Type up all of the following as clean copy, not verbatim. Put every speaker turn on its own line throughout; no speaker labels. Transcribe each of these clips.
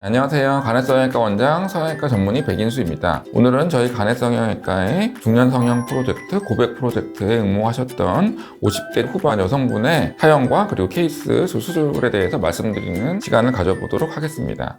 안녕하세요. 간해성형외과 원장, 성형외과 전문의 백인수입니다. 오늘은 저희 간해성형외과의 중년성형 프로젝트, 고백 프로젝트에 응모하셨던 50대 후반 여성분의 사연과 그리고 케이스 수술에 대해서 말씀드리는 시간을 가져보도록 하겠습니다.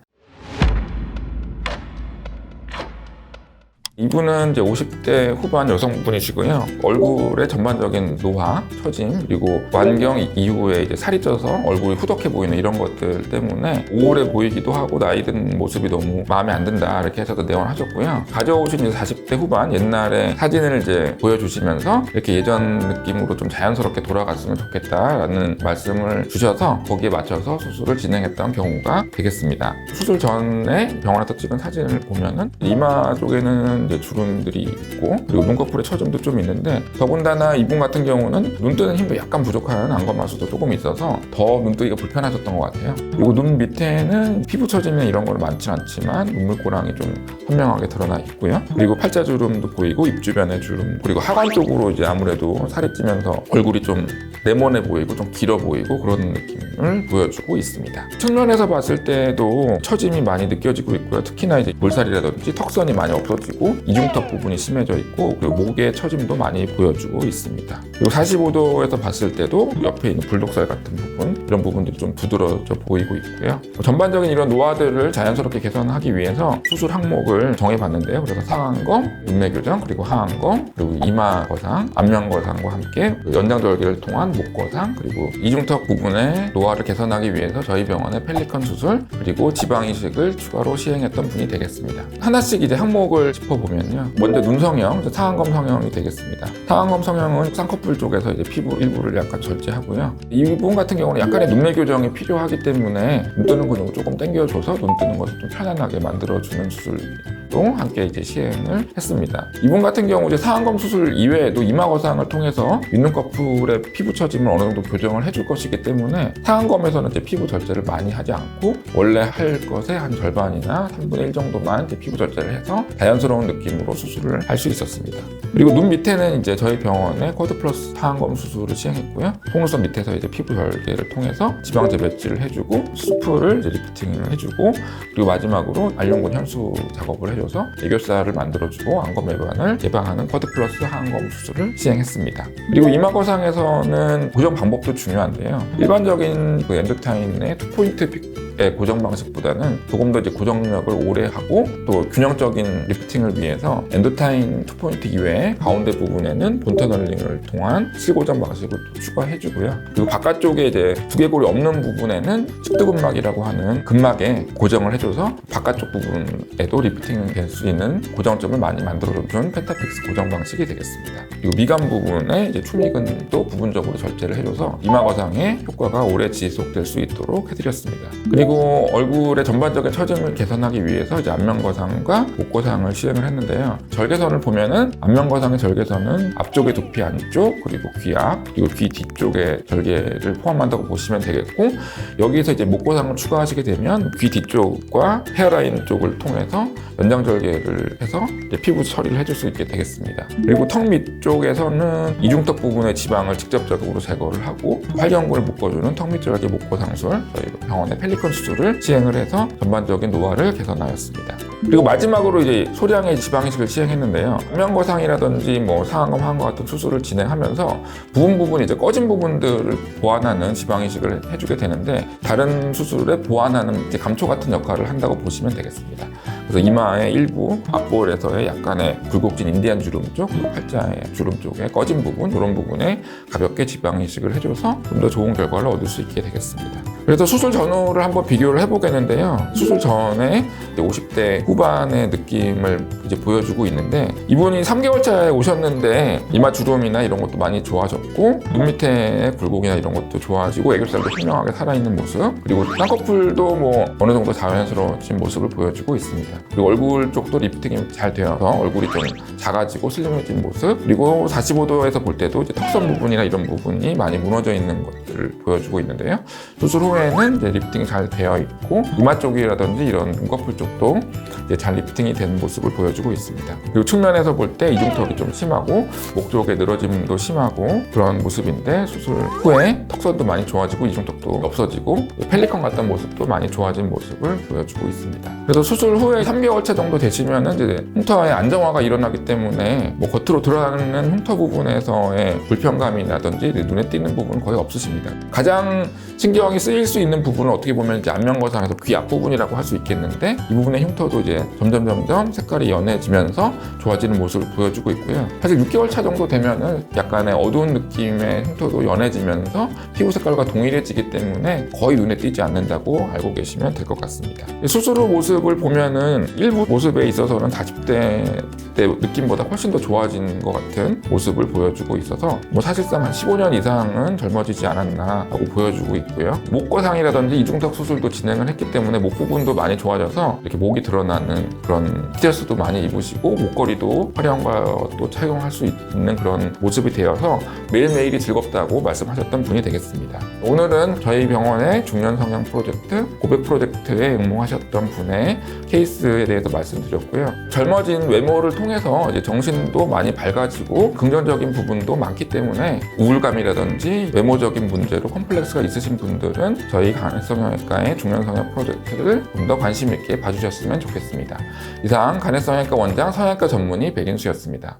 이분은 이제 50대 후반 여성분이시고요. 얼굴의 전반적인 노화, 처짐, 그리고 완경 이후에 이제 살이 쪄서 얼굴이 후덕해 보이는 이런 것들 때문에 우울해 보이기도 하고 나이 든 모습이 너무 마음에 안 든다 이렇게 해서 내원을 하셨고요. 가져오신 이제 40대 후반 옛날에 사진을 이제 보여주시면서 이렇게 예전 느낌으로 좀 자연스럽게 돌아갔으면 좋겠다라는 말씀을 주셔서 거기에 맞춰서 수술을 진행했던 경우가 되겠습니다. 수술 전에 병원에서 찍은 사진을 보면은 이마 쪽에는 이제 주름들이 있고 그리고 눈꺼풀에 처짐도 좀 있는데 더군다나 이분 같은 경우는 눈 뜨는 힘도 약간 부족한 안검하수도 조금 있어서 더 눈뜨기가 불편하셨던 것 같아요. 그리고 눈 밑에는 피부 처짐이나 이런 건 많지 않지만 눈물고랑이 좀 선명하게 드러나 있고요. 그리고 팔자주름도 보이고 입 주변의 주름 그리고 하관 쪽으로 이제 아무래도 살이 찌면서 얼굴이 좀 네모네 보이고 좀 길어 보이고 그런 느낌을 보여주고 있습니다. 측면에서 봤을 때도 처짐이 많이 느껴지고 있고요. 특히나 이제 볼살이라든지 턱선이 많이 없어지고 이중턱 부분이 심해져 있고 그리고 목의 처짐도 많이 보여주고 있습니다. 그리고 45도에서 봤을 때도 옆에 있는 불독살 같은 부분 이런 부분들이 좀 두드러져 보이고 있고요. 전반적인 이런 노화들을 자연스럽게 개선하기 위해서 수술 항목을 정해봤는데요. 그래서 상안검, 눈매교정, 그리고 하안검, 그리고 이마 거상, 안면 거상과 함께 연장절개를 통한 목 거상, 그리고 이중턱 부분의 노화를 개선하기 위해서 저희 병원의 펠리컨 수술, 그리고 지방 이식을 추가로 시행했던 분이 되겠습니다. 하나씩 이제 항목을 짚어보면요. 먼저 눈 성형, 상안검 성형이 되겠습니다. 상안검 성형은 쌍꺼풀 쪽에서 이제 피부 일부를 약간 절제하고요. 이분 같은 경우는 약간의 눈매 교정이 필요하기 때문에 눈 뜨는 근육을 조금 당겨줘서 눈 뜨는 것을 좀 편안하게 만들어주는 수술도 함께 이제 시행을 했습니다. 이분 같은 경우 이제 상안검 수술 이외에도 이마 거상을 통해서 윗눈꺼풀의 피부 처짐을 어느 정도 교정을 해줄 것이기 때문에 상안검에서는 이제 피부 절제를 많이 하지 않고 원래 할 것의 한 절반이나 3분의 1 정도만 이제 피부 절제를 해서 자연스러운 느낌으로 수술을 할 수 있었습니다. 그리고 눈 밑에는 이제 저희 병원의 쿼드 플러스 상안검 수술을 시행했고요. 속눈썹 밑에서 이제 피부 절개를 통해서 지방 재배치를 해주고 수프를 이제 리프팅을 해주고 그리고 마지막으로 알륜근 현수 작업을 해줘서 애교살을 만들어주고 안검 외반을 예방하는 쿼드 플러스 하안검 수술을 시행했습니다. 그리고 이마 거상에서는 고정 방법도 중요한데요. 일반적인 그 엔도타인의 투포인트 고정 방식보다는 조금 더 이제 고정력을 오래 하고 또 균형적인 리프팅을 위해서 엔도타인 투포인트 이외에 가운데 부분에는 본터널링을 통한 실고정 방식을 또 추가해주고요. 그리고 바깥쪽에 이제 두개골이 없는 부분에는 측두근막이라고 하는 근막에 고정을 해줘서 바깥쪽 부분에도 리프팅이 될 수 있는 고정점을 많이 만들어준 펜타픽스 고정 방식이 되겠습니다. 그리고 미간 부분에 이제 추미근도 부분적으로 절제를 해줘서 이마 거상의 효과가 오래 지속될 수 있도록 해드렸습니다. 그리고 얼굴의 전반적인 처짐을 개선하기 위해서 이제 안면 거상과 목 거상을 시행을 했는데요. 절개선을 보면은 안면 거상의 절개선은 앞쪽의 두피 안쪽 그리고 귀 앞 그리고 귀 뒤쪽의 절개를 포함한다고 보시면 되겠고 여기서 이제 목 거상을 추가하시게 되면 귀 뒤쪽과 헤어라인 쪽을 통해서 연장 절개를 해서 이제 피부 처리를 해줄 수 있게 되겠습니다. 그리고 턱 밑쪽에서는 이중턱 부분의 지방을 직접적으로 제거를 하고 활경근을 묶어주는 턱 밑절개 목 거상술 저희 병원의 펠리컨 수술을 시행을 해서 전반적인 노화를 개선하였습니다. 그리고 마지막으로 이제 소량의 지방 이식을 시행했는데요. 안면 거상이라든지 뭐 상안검, 하안검 같은 수술을 진행하면서 부분 이제 꺼진 부분들을 보완하는 지방 이식을 해주게 되는데 다른 수술에 보완하는 이제 감초 같은 역할을 한다고 보시면 되겠습니다. 그래서 이마의 일부 앞볼에서의 약간의 굴곡진 인디안 주름 쪽, 그리고 팔자의 주름 쪽에 꺼진 부분 이런 부분에 가볍게 지방 이식을 해줘서 좀 더 좋은 결과를 얻을 수 있게 되겠습니다. 그래서 수술 전후를 한번 비교를 해보겠는데요. 수술 전에 50대 후반의 느낌을 이제 보여주고 있는데 이분이 3개월 차에 오셨는데 이마 주름이나 이런 것도 많이 좋아졌고 눈 밑에 굴곡이나 이런 것도 좋아지고 애교살도 선명하게 살아있는 모습 그리고 쌍꺼풀도 뭐 어느 정도 자연스러워진 모습을 보여주고 있습니다. 그리고 얼굴 쪽도 리프팅이 잘 되어서 얼굴이 좀 작아지고 슬림해진 모습 그리고 45도에서 볼 때도 이제 턱선 부분이나 이런 부분이 많이 무너져 있는 것들을 보여주고 있는데요. 수술 후에는 이제 리프팅이 잘 되어 있고 이마 쪽이라든지 이런 눈꺼풀 쪽 이중턱도 이제 잘 리프팅이 된 모습을 보여주고 있습니다. 그리고 측면에서 볼 때 이중턱이 좀 심하고 목 쪽에 늘어짐도 심하고 그런 모습인데 수술 후에 턱선도 많이 좋아지고 이중턱도 없어지고 펠리컨 같은 모습도 많이 좋아진 모습을 보여주고 있습니다. 그래서 수술 후에 3개월 차 정도 되시면은 이제 흉터의 안정화가 일어나기 때문에 뭐 겉으로 드러나는 흉터 부분에서의 불편감이라든지 눈에 띄는 부분은 거의 없으십니다. 가장 신경이 쓰일 수 있는 부분은 어떻게 보면 이제 안면거상에서 귀 앞부분이라고 할 수 있겠는데 이 부분의 흉터도 이제 점점 색깔이 연해지면서 좋아지는 모습을 보여주고 있고요. 사실 6개월 차 정도 되면은 약간의 어두운 느낌의 흉터도 연해지면서 피부 색깔과 동일해지기 때문에 거의 눈에 띄지 않는다고 알고 계시면 될 것 같습니다. 수술 후 모습을 보면은 일부 모습에 있어서는 40대 때 느낌보다 훨씬 더 좋아진 것 같은 모습을 보여주고 있어서 뭐 사실상 한 15년 이상은 젊어지지 않았나 하고 보여주고 있고요. 목거상이라든지 이중턱 수술도 진행을 했기 때문에 목 부분도 많이 좋아져서 이렇게 목이 드러나는 그런 스트레스도 많이 입으시고 목걸이도 화려한 것도 착용할 수 있는 그런 모습이 되어서 매일매일이 즐겁다고 말씀하셨던 분이 되겠습니다. 오늘은 저희 병원의 중년 성형 프로젝트 고백 프로젝트에 응모하셨던 분의 케이스에 대해서 말씀드렸고요. 젊어진 외모를 통해서 이제 정신도 많이 밝아지고 긍정적인 부분도 많기 때문에 우울감이라든지 외모적인 문제로 컴플렉스가 있으신 분들은 저희 간해성형외과의 중년성형 프로젝트를 좀 더 관심 있게 봐주셨으면 좋겠습니다. 이상 간해성형외과 원장 성형외과 전문의 백인수였습니다.